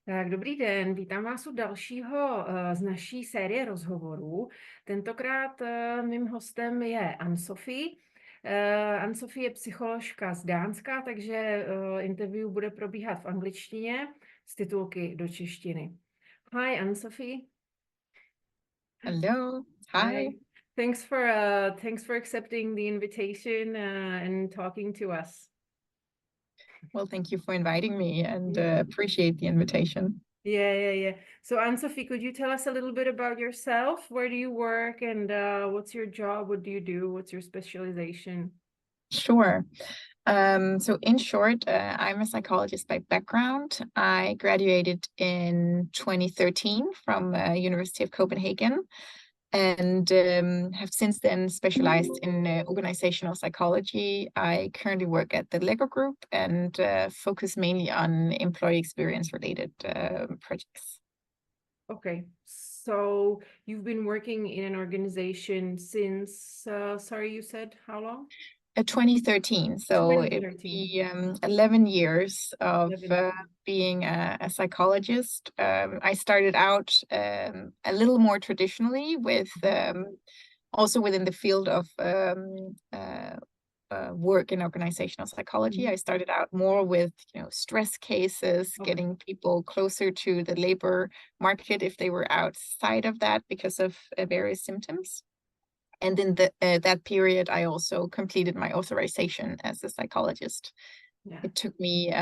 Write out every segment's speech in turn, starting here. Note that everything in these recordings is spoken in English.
Tak, dobrý den, vítám vás u dalšího z naší série rozhovorů. Tentokrát mým hostem je Anne-Sofie. Anne-Sofie je psycholožka z Dánska, takže interview bude probíhat v angličtině s titulky do češtiny. Hi, Anne-Sofie. Hello. Hi. Thanks for accepting the invitation and talking to us. Well, thank you for inviting me and appreciate the invitation. Yeah. So Anne-Sofie, could you tell us a little bit about yourself? Where do you work and what's your job? What do you do? What's your specialization? Sure. So in short, I'm a psychologist by background. I graduated in 2013 from University of Copenhagen and have since then specialized in organizational psychology. I currently work at the Lego Group and focus mainly on employee experience related projects. Okay, so you've been working in an organization since, sorry, you said how long? 2013, so 2013. It would be 11 years of being a psychologist. I started out a little more traditionally with also within the field of work in organizational psychology. I started out more with stress cases, getting people closer to the labor market if they were outside of that because of various symptoms. And in that period, I also completed my authorization as a psychologist. Yeah. It took me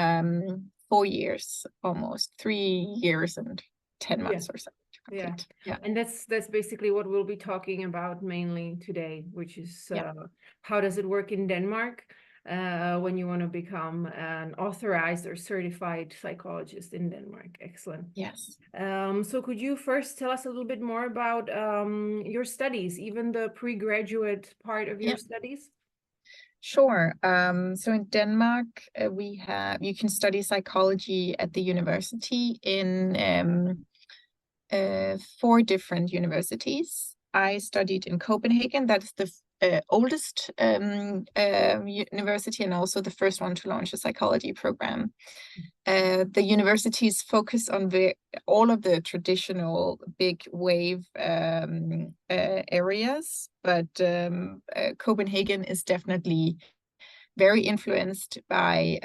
4 years, almost 3 years and 10 months or so to complete. Yeah. And that's basically what we'll be talking about mainly today, which is how does it work in Denmark when you want to become an authorized or certified psychologist in Denmark. Excellent. Yes. So could you first tell us a little bit more about your studies, even the pre-graduate part of your studies? Sure. So in Denmark, you can study psychology at the university in 4 different universities. I studied in Copenhagen. That's the oldest university and also the first one to launch a psychology program. The universities focus on all of the traditional big wave areas, but Copenhagen is definitely very influenced by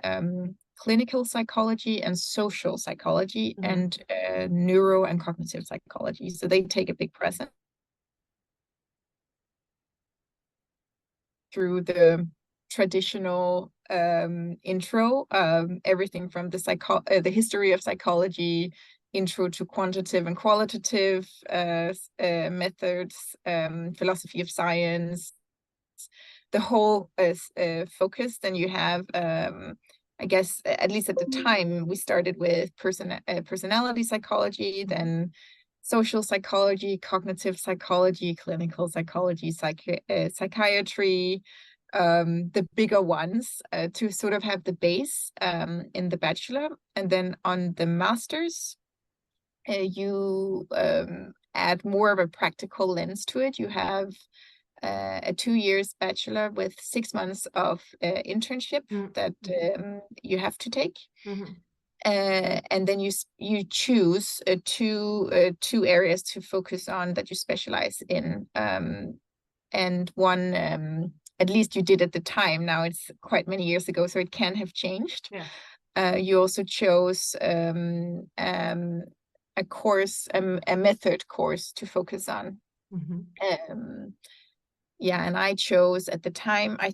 clinical psychology and social psychology and neuro and cognitive psychology. So they take a big presence through the traditional intro, everything from the history of psychology, intro to quantitative and qualitative methods, philosophy of science, the whole focus. Then you have, I guess, at least at the time, we started with personality psychology, then social psychology, cognitive psychology, clinical psychology, psychiatry, the bigger ones to sort of have the base in the bachelor. And then on the master's, you add more of a practical lens to it. You have a 2 years bachelor with 6 months of internship that you have to take. And then you choose two areas to focus on that you specialize in. And one, at least you did at the time. Now it's quite many years ago, so it can have changed. Yeah. You also chose a course, a method course to focus on. And I chose, at the time, I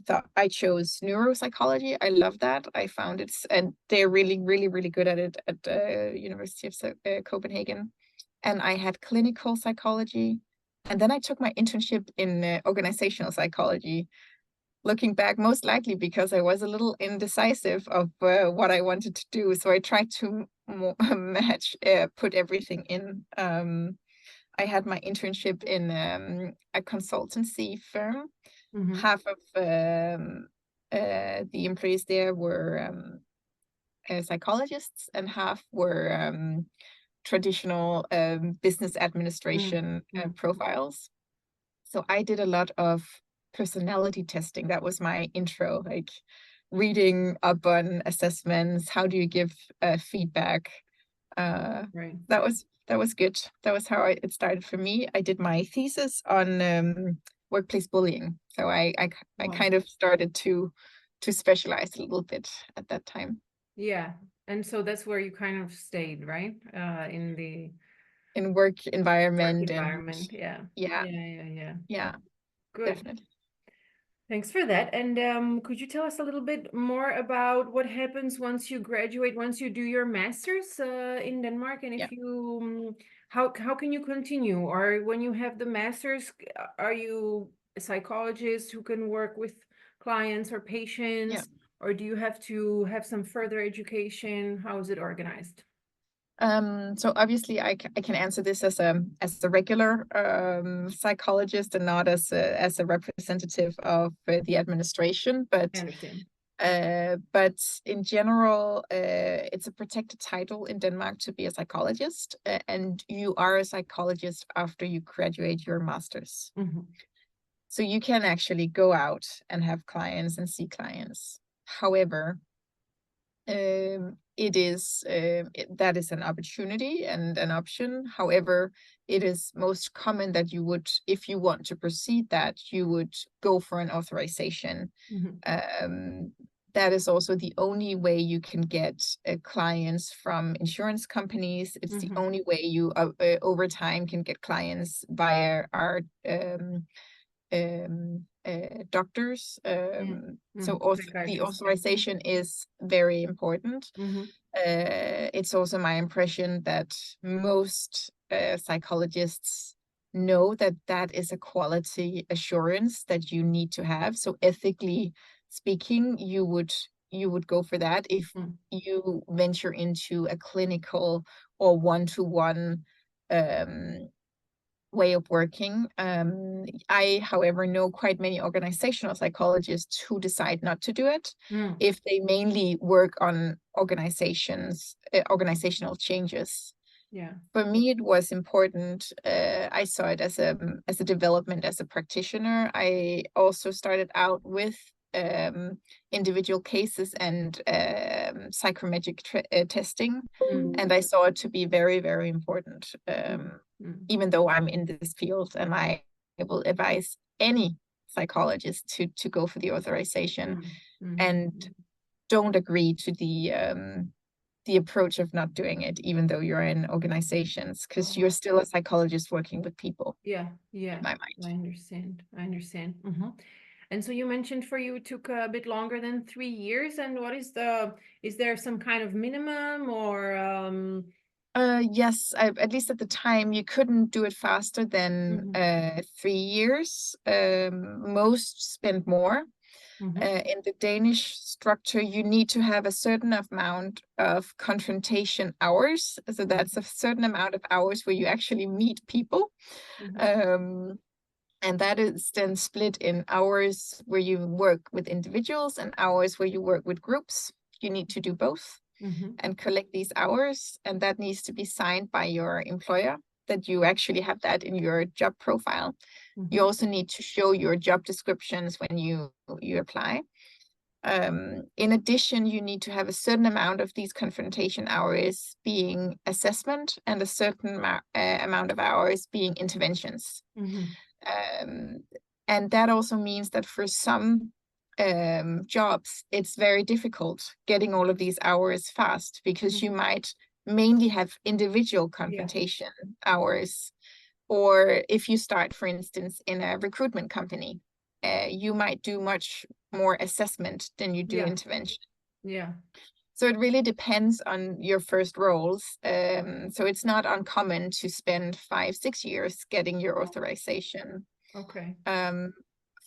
chose neuropsychology. I love that. I found it, and they're really, really, really good at it at the University of Copenhagen. And I had clinical psychology. And then I took my internship in organizational psychology. Looking back, most likely because I was a little indecisive of what I wanted to do. So I tried to put everything in. I had my internship in a consultancy firm. Half of the employees there were psychologists and half were traditional business administration profiles. So I did a lot of personality testing. That was my intro, like reading up on assessments. How do you give feedback? Right. That was good. That was how it started for me. I did my thesis on workplace bullying, so I Wow. kind of started to specialize a little bit at that time. Yeah. And so that's where you kind of stayed, right? In the In work environment, work environment. Yeah. yeah, Yeah. Good. definitely. Thanks for that. And could you tell us a little bit more about what happens once you graduate, once you do your master's in Denmark, and if Yeah. you, how can you continue? Or when you have the master's, are you a psychologist who can work with clients or patients, Yeah. or do you have to have some further education? How is it organized? So obviously I can answer this as a regular psychologist and not as a representative of the administration, I understand. but in general, it's a protected title in Denmark to be a psychologist, and you are a psychologist after you graduate your master's. Mm-hmm. So you can actually go out and have clients and see clients. However, that is an opportunity and an option. However, it is most common that you would, if you want to proceed that, you would go for an authorization. Mm-hmm. That is also the only way you can get clients from insurance companies. It's Mm-hmm. the only way you over time can get clients via our doctors. So also the authorization is very important. Mm-hmm. It's also my impression that most psychologists know that that is a quality assurance that you need to have. So ethically speaking, you would go for that if you venture into a clinical or one-to-one way of working. I, however, know quite many organizational psychologists who decide not to do it if they mainly work on organizational changes. Yeah. For me, it was important. I saw it as a development as a practitioner. I also started out with individual cases and psychometric testing, and I saw it to be very, very important. Even though I'm in this field, and I will advise any psychologist to go for the authorization and don't agree to the approach of not doing it, even though you're in organizations, because you're still a psychologist working with people. Yeah. In my mind. I understand. Mm-hmm. And so you mentioned for you it took a bit longer than 3 years. And what is there some kind of minimum or? Yes, at least at the time, you couldn't do it faster than 3 years. Most spend more. In the Danish structure, you need to have a certain amount of confrontation hours. So that's a certain amount of hours where you actually meet people. And that is then split in hours where you work with individuals and hours where you work with groups. You need to do both and collect these hours. And that needs to be signed by your employer, that you actually have that in your job profile. You also need to show your job descriptions when you apply. In addition, you need to have a certain amount of these confrontation hours being assessment and a certain amount of hours being interventions. And that also means that for some jobs, it's very difficult getting all of these hours fast, because you might mainly have individual confrontation hours. Or if you start, for instance, in a recruitment company, you might do much more assessment than you do intervention. Yeah. So it really depends on your first roles. So it's not uncommon to spend 5-6 years getting your authorization. Okay.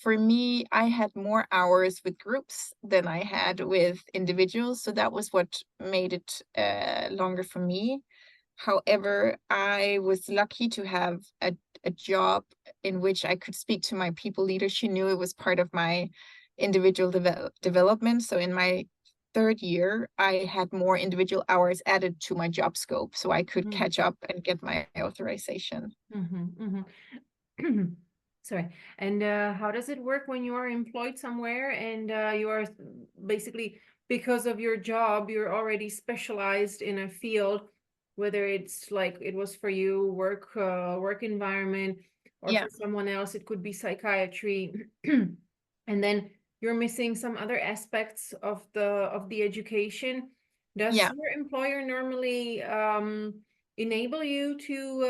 For me, I had more hours with groups than I had with individuals. So that was what made it longer for me. However, I was lucky to have a job in which I could speak to my people leader. She knew it was part of my individual development. So in my 3rd year, I had more individual hours added to my job scope, so I could catch up and get my authorization. Sorry. And how does it work when you are employed somewhere and you are basically, because of your job, you're already specialized in a field? whether it's like it was for you work environment, or Yeah. for someone else it could be psychiatry, and then you're missing some other aspects of the education. Does Yeah. your employer normally enable you to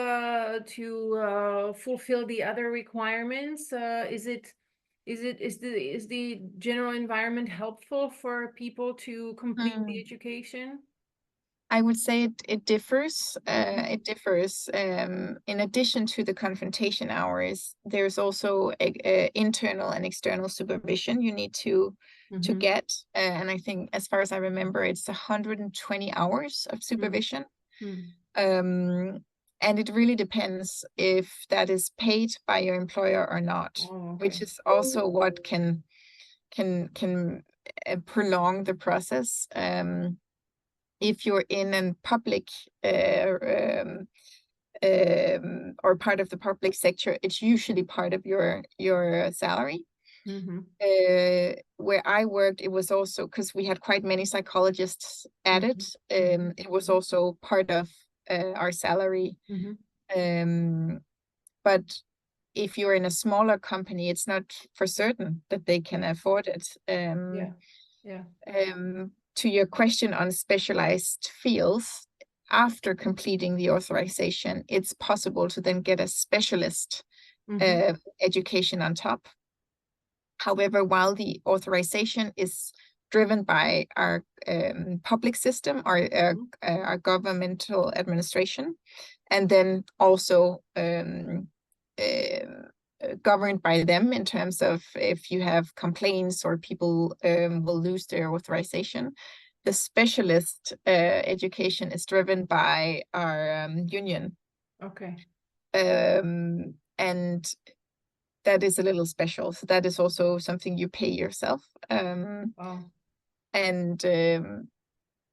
fulfill the other requirements? Is the general environment helpful for people to complete the education? I would say it differs. It differs. In addition to the confrontation hours, there's also a internal and external supervision you need to get. And I think, as far as I remember, it's 120 hours of supervision. And it really depends if that is paid by your employer or not, which is also what can prolong the process. If you're in a public or part of the public sector, it's usually part of your salary. Where I worked, it was also, because we had quite many psychologists at it, it was also part of our salary. But if you're in a smaller company, it's not for certain that they can afford it. To your question on specialized fields, after completing the authorization, it's possible to then get a specialist education on top. However, while the authorization is driven by our public system, our governmental administration, and then also governed by them in terms of if you have complaints or people will lose their authorization. The specialist education is driven by our union. And that is a little special. So that is also something you pay yourself. And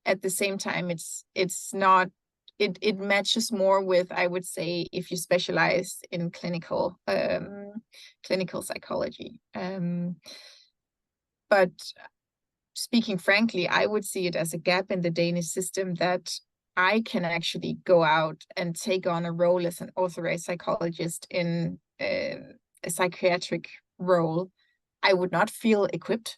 at the same time, it's not, it matches more with, I would say, if you specialize in clinical psychology. But speaking frankly, I would see it as a gap in the Danish system that I can actually go out and take on a role as an authorized psychologist in a psychiatric role. I would not feel equipped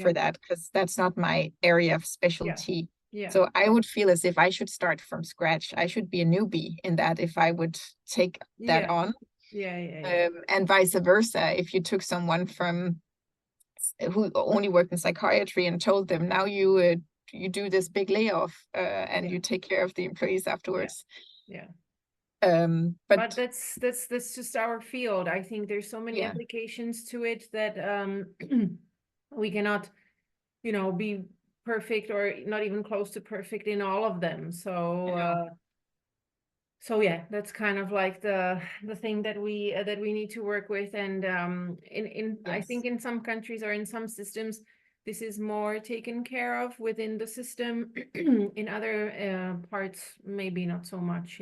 for that, because that's not my area of specialty. So I would feel as if I should start from scratch. I should be a newbie in that if I would take that on. And vice versa, if you took someone from who only worked in psychiatry and told them, now you do this big layoff and you take care of the employees afterwards. But that's just our field. I think there's so many applications to it that we cannot, be perfect or not even close to perfect in all of them. So yeah, that's kind of like the thing that we need to work with. And I think in some countries or in some systems, this is more taken care of within the system. In other parts, maybe not so much.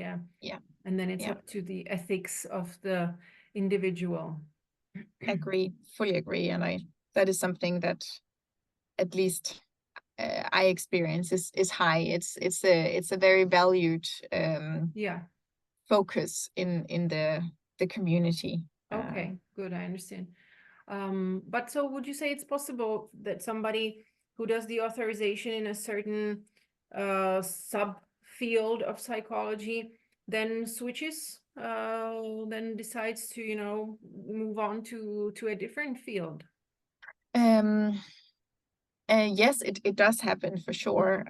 And then it's up to the ethics of the individual. Fully agree. And that is something that at least I experience is high. It's a very valued focus in the community. Okay, good, I understand. But so would you say it's possible that somebody who does the authorization in a certain subfield of psychology then switches, then decides to, move on to a different field? Yes, it does happen for sure.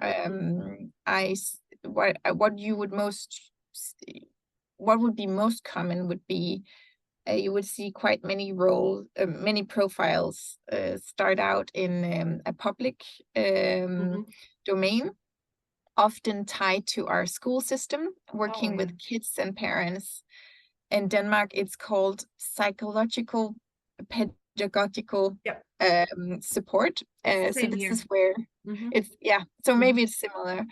What would be most common would be you would see quite many many profiles start out in a public domain, often tied to our school system, working with kids and parents. In Denmark, it's called psychological pedagogical support. So this is where it's so maybe it's similar.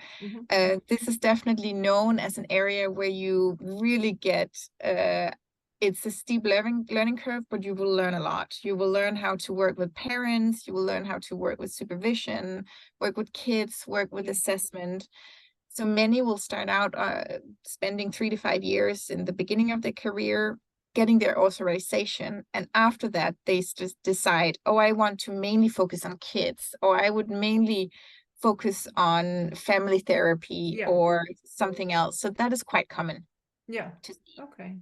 This is definitely known as an area where you really get it's a steep learning curve, but you will learn a lot. You will learn how to work with parents, you will learn how to work with supervision, work with kids, work with assessment. So many will start out spending 3 to 5 years in the beginning of their career, getting their authorization. And after that, they just decide, oh, I want to mainly focus on kids, or I would mainly focus on family therapy or something else. So that is quite common. Yeah. To see. Okay.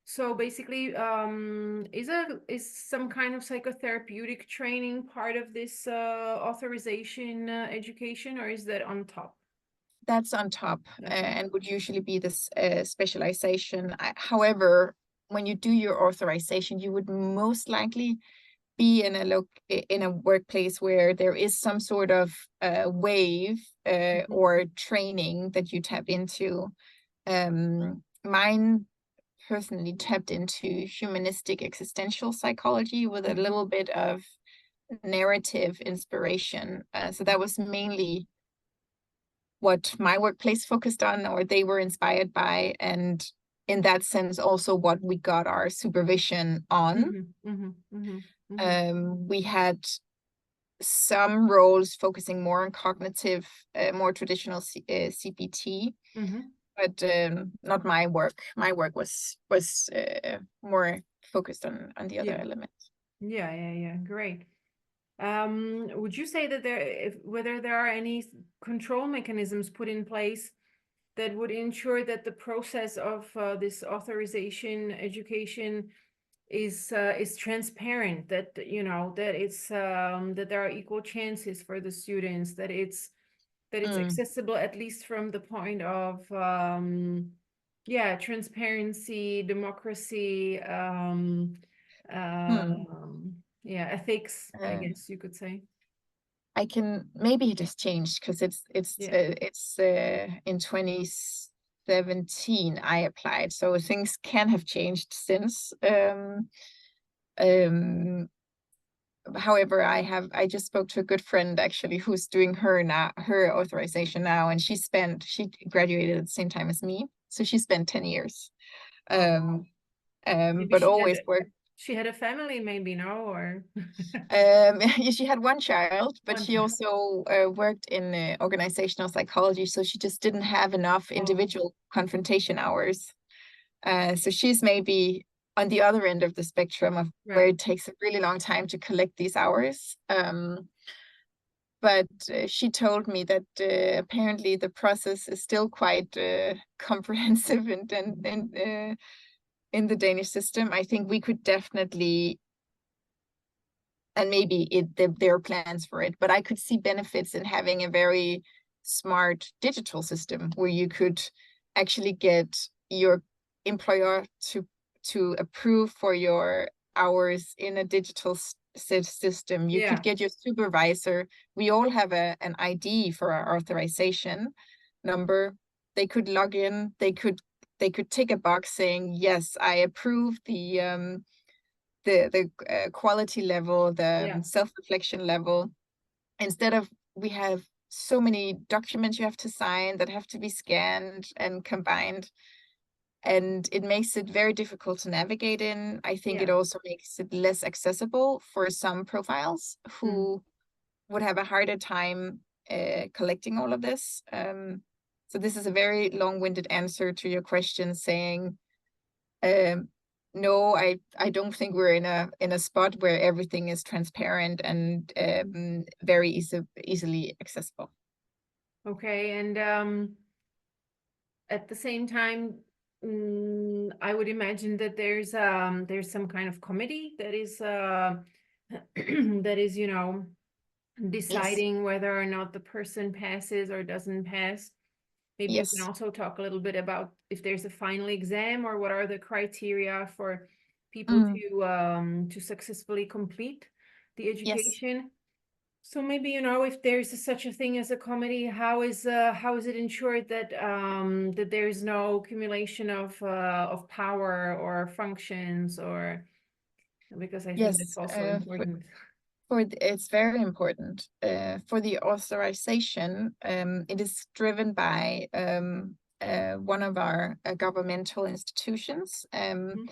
So basically, is some kind of psychotherapeutic training part of this authorization education, or is that on top? That's on top, and would usually be this specialization. However, when you do your authorization, you would most likely be in a workplace where there is some sort of wave or training that you tap into. Mine personally tapped into humanistic existential psychology with a little bit of narrative inspiration. So that was mainly what my workplace focused on, or they were inspired by, and in that sense also what we got our supervision on. We had some roles focusing more on cognitive, more traditional CPT, but not my work. My work was more focused on the other elements. Yeah, great. Would you say that whether there are any control mechanisms put in place that would ensure that the process of this authorization education is transparent, that that it's that there are equal chances for the students, that it's accessible, at least from the point of transparency, democracy, ethics, I guess you could say. I can maybe it has changed because it's in 2017 I applied, so things can have changed since. However, I just spoke to a good friend actually who's doing her authorization now, and she graduated at the same time as me, so she spent 10 years. But always worked. She had a family, maybe, no? Or she had one child, but she also worked in organizational psychology, so she just didn't have enough individual confrontation hours. So she's maybe on the other end of the spectrum of where it takes a really long time to collect these hours. But she told me that apparently the process is still quite comprehensive and in the Danish system. I think we could definitely, and maybe there are plans for it, but I could see benefits in having a very smart digital system where you could actually get your employer to approve for your hours in a digital system. You could get your supervisor. We all have an ID for our authorization number. They could log in. They could tick a box saying, yes, I approve the quality level, the self-reflection level. Instead of, we have so many documents you have to sign that have to be scanned and combined, and it makes it very difficult to navigate in. I think it also makes it less accessible for some profiles who would have a harder time collecting all of this. So this is a very long-winded answer to your question, saying no, I don't think we're in a spot where everything is transparent and very easily accessible. Okay, and at the same time, I would imagine that there's some kind of committee that is that is, deciding whether or not the person passes or doesn't pass. Maybe you can also talk a little bit about if there's a final exam, or what are the criteria for people to successfully complete the education. So maybe, if there's such a thing as a committee, how is it ensured that that there is no accumulation of power or functions, or because I think that's also important. It's very important. For the authorization, it is driven by one of our governmental institutions, and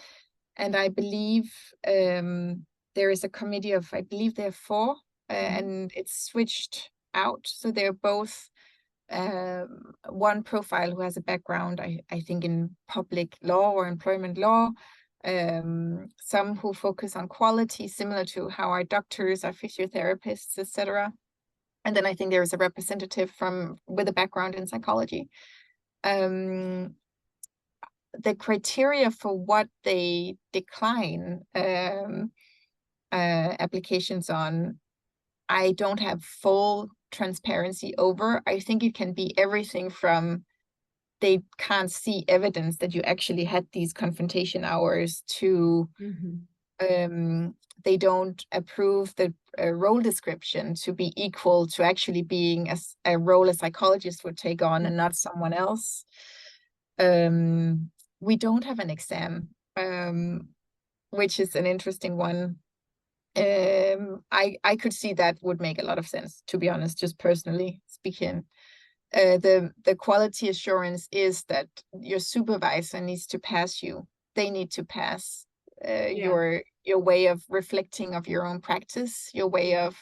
I believe there is a committee of, I believe there are 4, and it's switched out. So they're both one profile who has a background, I think, in public law or employment law. Some who focus on quality, similar to how our doctors, our physiotherapists, etc. And then I think there is a representative with a background in psychology. The criteria for what they decline applications on, I don't have full transparency over. I think it can be everything from they can't see evidence that you actually had these confrontation hours to they don't approve the role description to be equal to actually being a role a psychologist would take on and not someone else. We don't have an exam, which is an interesting one. I could see that would make a lot of sense, to be honest, just personally speaking. The quality assurance is that your supervisor needs to pass you. They need to pass your way of reflecting of your own practice, your way of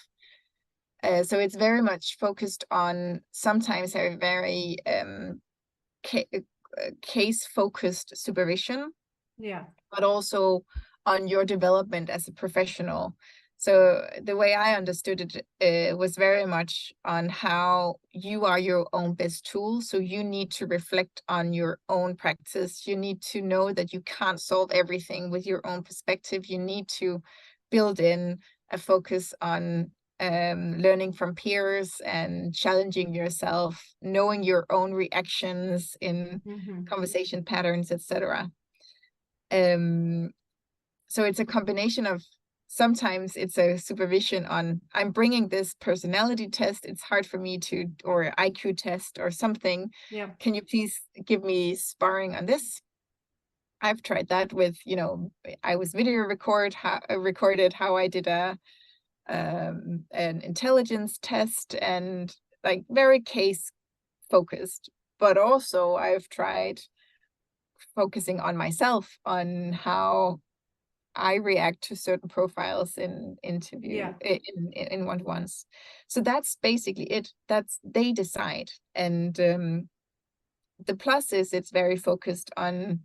so it's very much focused on sometimes a very case-focused supervision, but also on your development as a professional. So the way I understood it was very much on how you are your own best tool. So you need to reflect on your own practice. You need to know that you can't solve everything with your own perspective. You need to build in a focus on learning from peers and challenging yourself, knowing your own reactions in conversation patterns, etc. So it's a combination of, sometimes it's a supervision on, I'm bringing this personality test, it's hard for me to, or IQ test or something. Can you please give me sparring on this? I've tried that with, I was video recorded how I did an intelligence test, and like very case focused, but also I've tried focusing on myself, on how I react to certain profiles in interview, in one-to-ones. So that's basically it. They decide. And the plus is it's very focused on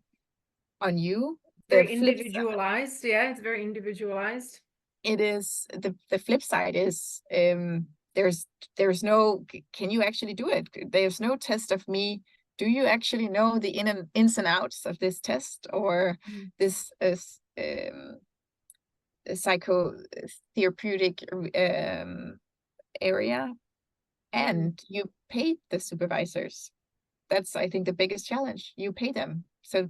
you. Very individualized. It's very individualized. It is. The flip side is there's no, can you actually do it? There's no test of me. Do you actually know the ins and outs of this test, or this psychotherapeutic area? And you pay the supervisors. That's, I think, the biggest challenge. You pay them. So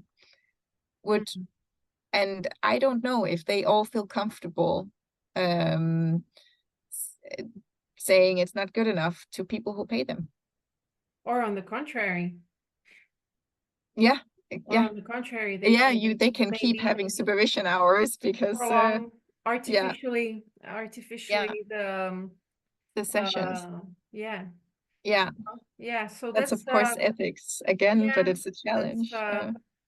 and I don't know if they all feel comfortable saying it's not good enough to people who pay them. Or on the contrary. On the contrary, they can keep having supervision hours because artificially the sessions. So that's of course ethics again, but it's a challenge.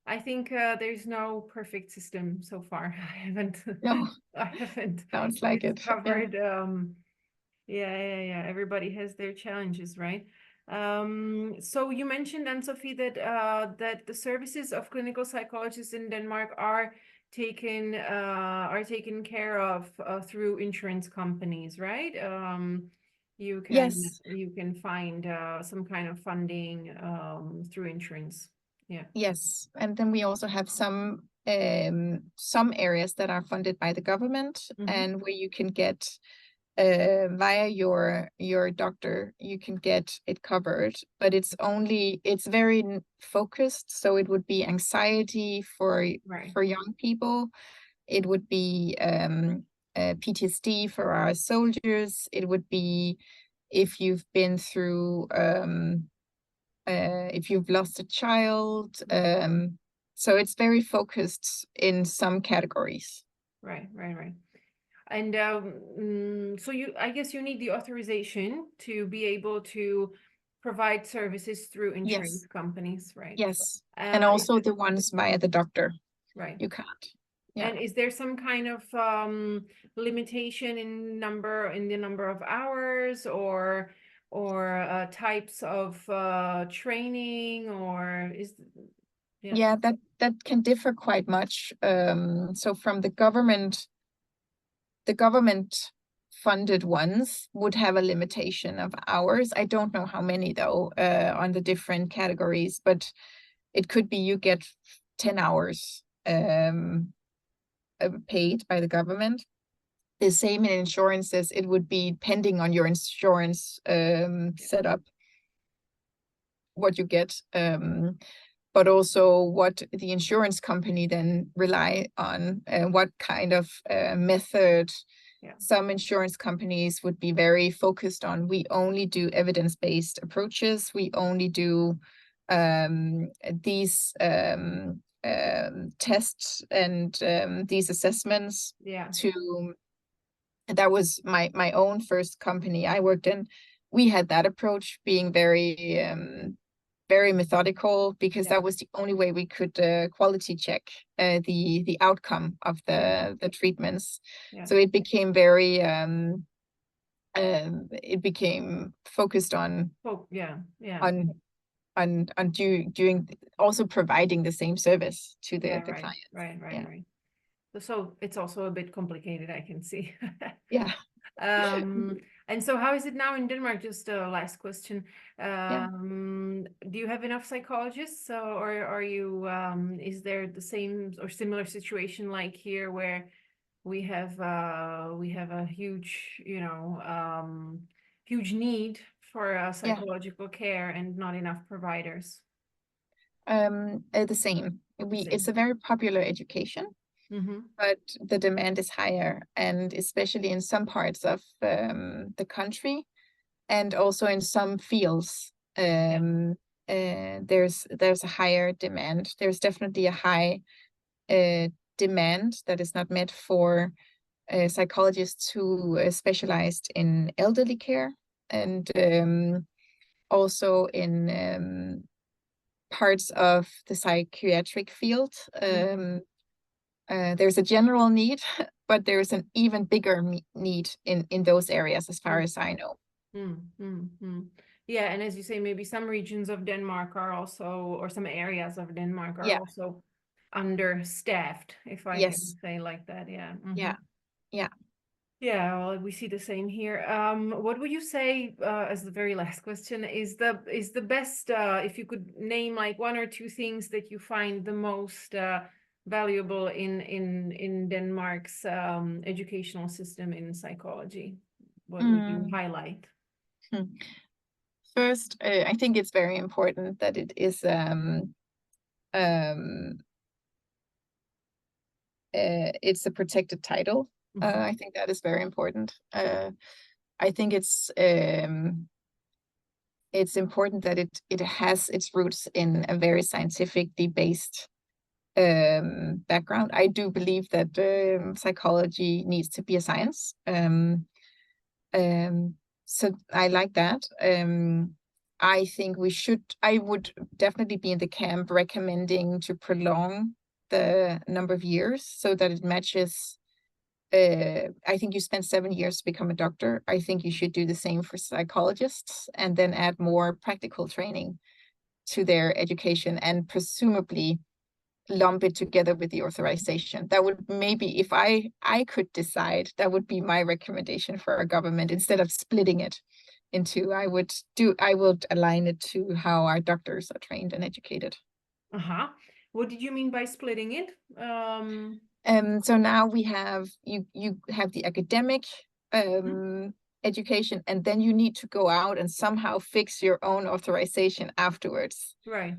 I think there's no perfect system so far. I haven't sounds like it covered. Everybody has their challenges, right? So you mentioned, Anne-Sofie, that the services of clinical psychologists in Denmark are taken care of through insurance companies, right? You can find some kind of funding through insurance. Yes, and then we also have some areas that are funded by the government, and where you can get via your doctor, you can get it covered, but it's very focused. So it would be anxiety for young people. It would be PTSD for our soldiers. It would be if you've been through if you've lost a child. So it's very focused in some categories. Right. And so I guess you need the authorization to be able to provide services through insurance companies, right? Yes, and also the ones via the doctor. Right. You can't. And is there some kind of limitation in the number of hours, or types of training, or is Yeah, that can differ quite much. So from the government funded ones would have a limitation of hours. I don't know how many though, on the different categories, but it could be you get 10 hours paid by the government. The same in insurances, it would be depending on your insurance setup, what you get, but also what the insurance company then rely on, what kind of method. Yeah. Some insurance companies would be very focused on, we only do evidence-based approaches, we only do these tests and these assessments. Yeah. That was my own first company I worked in. We had that approach, being very very methodical, because that was the only way we could quality check the outcome of the treatments. Yeah. So it became very it became focused on doing also providing the same service to the clients. Right. So it's also a bit complicated, I can see. Yeah. And so how is it now in Denmark? Just a last question. Do you have enough psychologists, or are you, is there the same or similar situation like here, where we have a huge, huge need for psychological care and not enough providers? The same. It's a very popular education. But the demand is higher, and especially in some parts of the country, and also in some fields, there's a higher demand. There's definitely a high demand that is not met for psychologists who specialized in elderly care, and also in parts of the psychiatric field. There's a general need, but there's an even bigger need in those areas, as far as I know. Yeah, and as you say, maybe some regions of Denmark are also, or some areas of Denmark are also understaffed, if I can say like that. Yeah, well, we see the same here. What would you say, as the very last question, is the best, if you could name like one or two things that you find the most valuable in Denmark's educational system in psychology? What would you highlight? First, I think it's very important that it is it's a protected title. I think that is very important. I think it's important that it has its roots in a very scientifically based background. I do believe that psychology needs to be a science. So I like that. I think I would definitely be in the camp recommending to prolong the number of years so that it matches. I think you spent 7 years to become a doctor. I think you should do the same for psychologists, and then add more practical training to their education, and presumably lump it together with the authorization. That would maybe, if I could decide, that would be my recommendation for our government. Instead of splitting it into, I would align it to how our doctors are trained and educated. What did you mean by splitting it? So now we have, you have the academic education, and then you need to go out and somehow fix your own authorization afterwards. Right.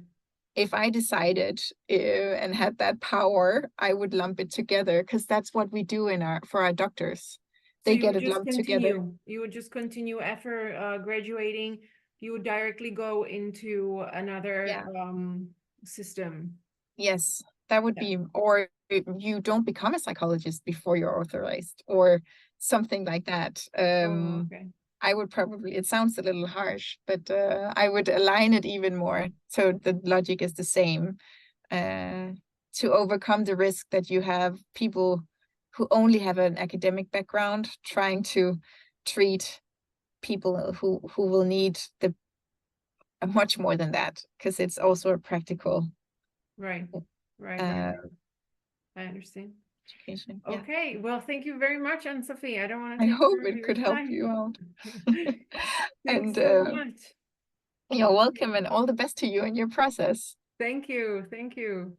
If I decided and had that power, I would lump it together, because that's what we do for our doctors. They get it lumped together. You would just continue after graduating. You would directly go into another system. Yes, that would be, or you don't become a psychologist before you're authorized, or something like that. Okay. I would probably, it sounds a little harsh, but I would align it even more so the logic is the same, to overcome the risk that you have people who only have an academic background trying to treat people who will need much more than that, because it's also a practical Right. I understand. education. Yeah. Okay, well, thank you very much, Anne-Sofie. I don't want to I take hope more of it your could help time. you out. Thanks And so much. you're welcome, and all the best to you in your process. Thank you. Thank you.